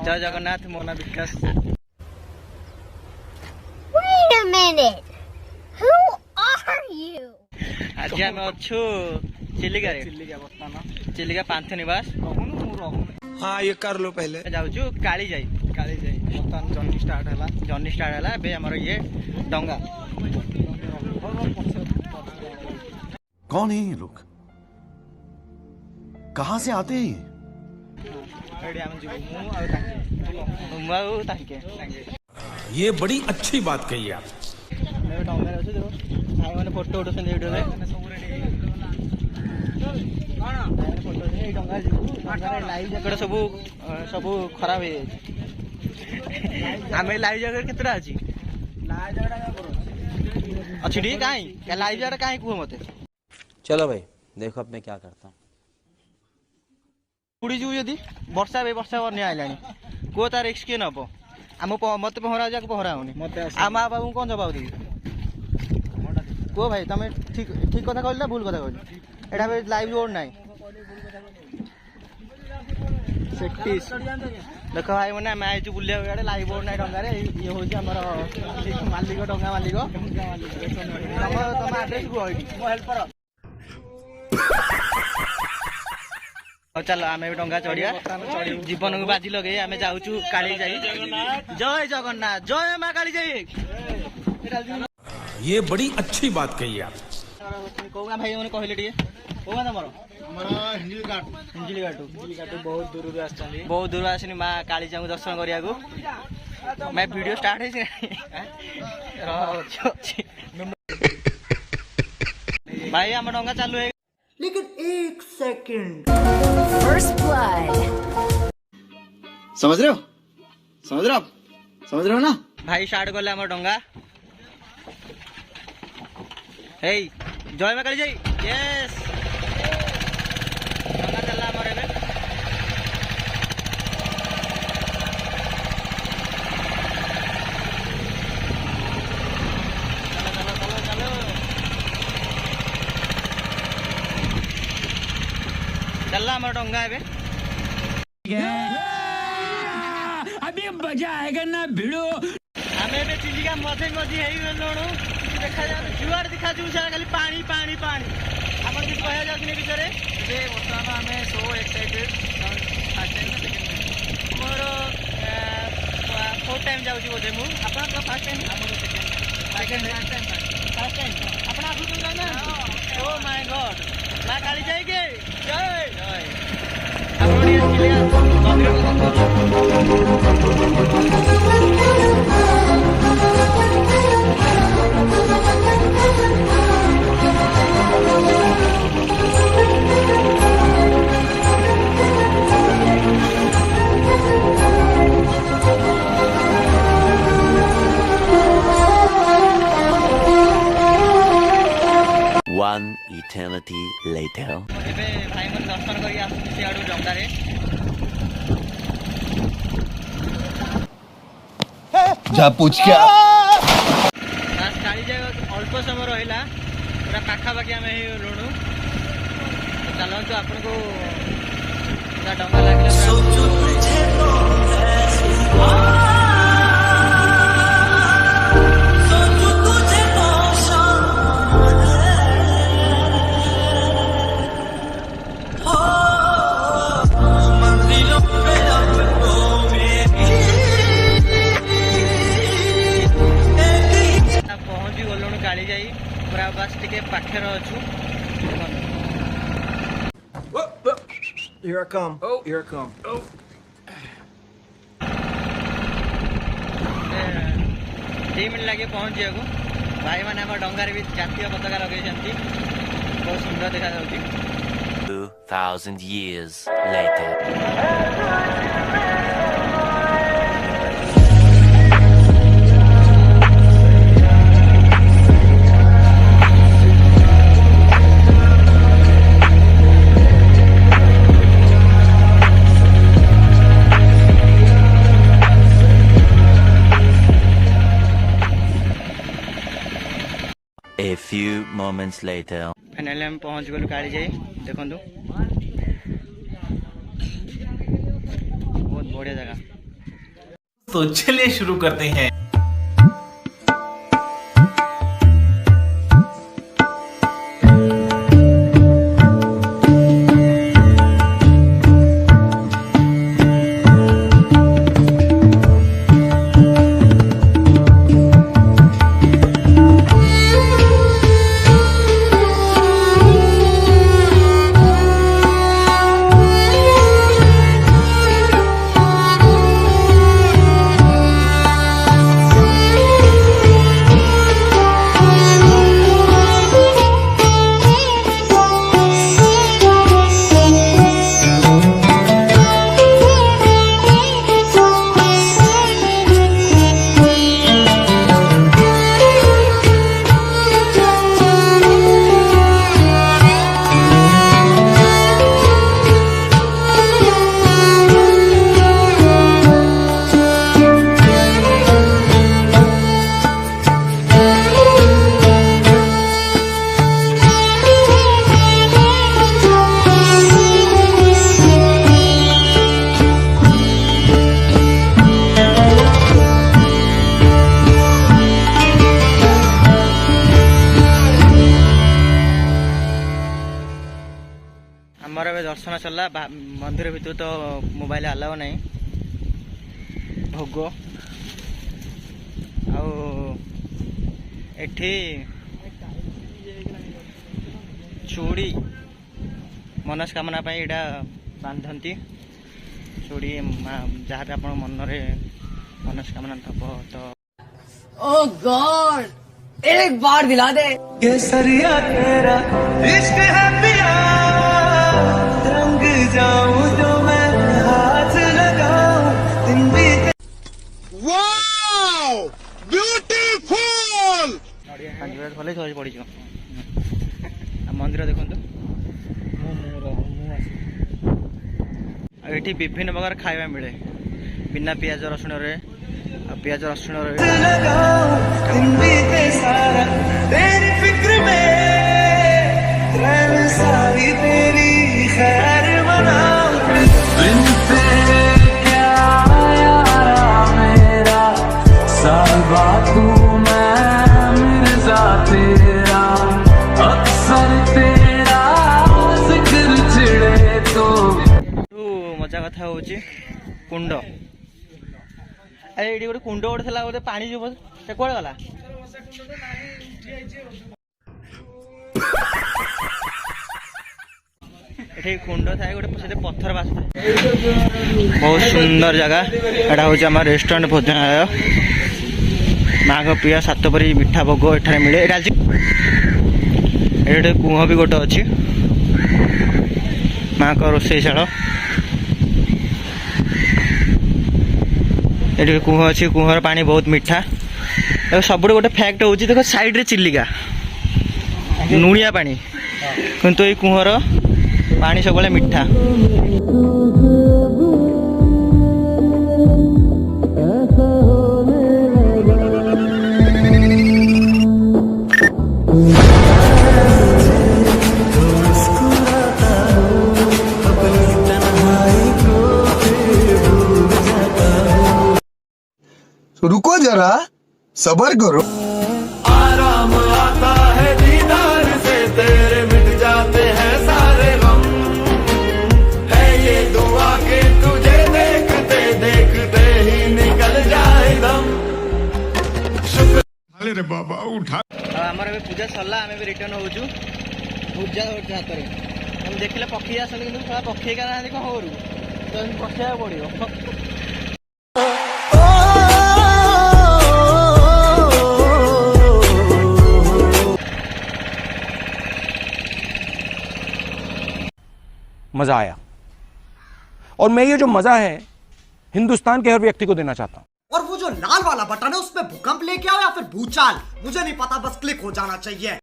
जय जगन्नाथ मोना विकास। Wait a minute. Who are you? आज हम अच्छु चिलिका रे चिलिका पांथनिवास। हाँ ये कर लो पहले। जाउछु काली जाई बर्तमान जर्नी स्टार्ट हला बे हमर ये डंगा। कौन है ये लोग? कहाँ से आते हैं? ये बड़ी अच्छी बात कही आप। फोटो उठो सब सब खराब है। आम लाइव जगह केतटा अच्छी अच्छी ठीक कहीं लाइव जगह कहीं कह मत। चलो भाई देखो अब मैं क्या करता हूँ। उड़ी जीव जदि वर्षा वर्षा बन्या आइलानी को तार रिस्क किए नब आम मत पहरा जाक पहरा होनी आम बाबू कौन जवाब देवी कह भाई तुम ठीक ठीक कथा कहली ना भूल कथा कहली एटा लाइव जोड़ ना देख भाई मैंने आम आई बुलिया लाइव बोर्ड ना डंगार ये हूँ मालिक डंगा मालिक तुम आड्रेस कह चलो आम भी डंगा चढ़िया जीवन को बाजी लगे आम जाऊँ काली जाई। जय जगन्नाथ जय माँ काली जाई। ये बड़ी अच्छी बात कही आप। कौगा भाई मैंने कहले टे कौगा तुम हिंजिली घाटू बहुत दूर आसनी माँ काली जाऊ दर्शन करने मैं वीडियो स्टार्ट है भाई आम डंगा चालू है लेकिन एक सेकंड। First blood. समझ रहे हो ना? भाई स्टार्ट कर ले आम डंगा। हे जय माँ काली जाई। यस डंगा चलला आमर एबे चलला आमर डंगा एबे अभी मजा आएगा ना भिड़ो। आमे बे चिलिका मझे मझी हेई गलोणु देखा जा जुआर दिखा जु सारा खाली पानी पानी पानी हमर भी कहया जातने बिचारे जे वर्तमान हमें so excited first time second मोर फोर्थ टाइम जाउ छी बोधे मु आपन का फर्स्ट टाइम हमर सेकंड फर्स्ट टाइम आपन आगु तो ना ओ माय गॉड मां काली जाई के जय जय आपन ये चिलिका One eternity later. भाई मन दर्शन करी आसुची आडू डंगारे जा पूछ क्या काली जाए अल्प समय रहा पूरा पाखापाखि आम लुणु चलतु आपन को डंगा लगे पहुँची गलुणु काली जाई पूरा बस टिके पाखे अच्छु। Here I come. Oh, here I come. Oh. 2 minute लगे पहुँच जाए भाई मैंने आम डंगार भी जातीय पताका लगे बहुत सुंदर देखा जाऊँगी। 2000 years later. A few moments later. Finally हम पहुँच गलु काली जाई देखु बहुत बढ़िया जगह। तो चलिए शुरू करते हैं। आमर ए दर्शन चलला मंदिर भितर तो मोबाइल आलाव नहीं भोग आठी चूड़ी मनस्कामना यहाँ बांधती चूड़ी जहाँ भी आप मन मनस्कामना थप तो ओह गॉड एक बार दिला दे। केसरिया तेरा इश्क है पिया, रंग जाऊं जो मैं हाथ लगाऊं दिन बीते। वाओ ब्यूटीफुल भले सज पड़ी मंदिर देखो ये विभिन्न प्रकार खाଇବା मिले बिना पियाज रसुण रे पियाज रसुण दिन बीते सारा तेरी फिक्र में, रैन सारी तेरी खैर मनाऊं। बिन तेरे क्या यारा मेरा साहिबा तू मैं मिर्जा तेरा, अक्सर तेरा जिक्र छिड़े तो मजा कथा हूँ कुंड ये गोटे कुंड गोटे था गोटे पानी जो से कौन गला ये कुंड था गोटे पत्थर बास बहुत सुंदर जगह एटा हूँ आम रेस्टोरेंट भोजनालय माँ का प्रिय सातपरी मिठा भोग एठारे मिले ये कुह भी गोटे अच्छी माँ का रोषेईशाला ये कुह अच्छी कुहर पानी बहुत मीठा सब गोटे फैक्ट हूँ देख साइड रे चिलिका लुणिया पानी किंतु ये कुहर पानी सब मीठा रुको जरा सबर करो। आराम आता है दीदार से तेरे, मिट जाते हैं सारे गम, है ये दुआ के तुझे देखते देखते ही निकल जाए दम। शुक्र अरे बाबा उठा आमर पूजा सरला आम भी रिटर्न होचु पूजा हाथ में हम देखिले पक्षी आसते कि पक्षी का ना कौन हो तो पक्षा पड़ो मजा आया और मैं ये जो मजा है हिंदुस्तान के हर व्यक्ति को देना चाहता हूं। और वो जो लाल वाला बटन है उसमें भूकंप लेके आओ या फिर भूचाल, मुझे नहीं पता, बस क्लिक हो जाना चाहिए।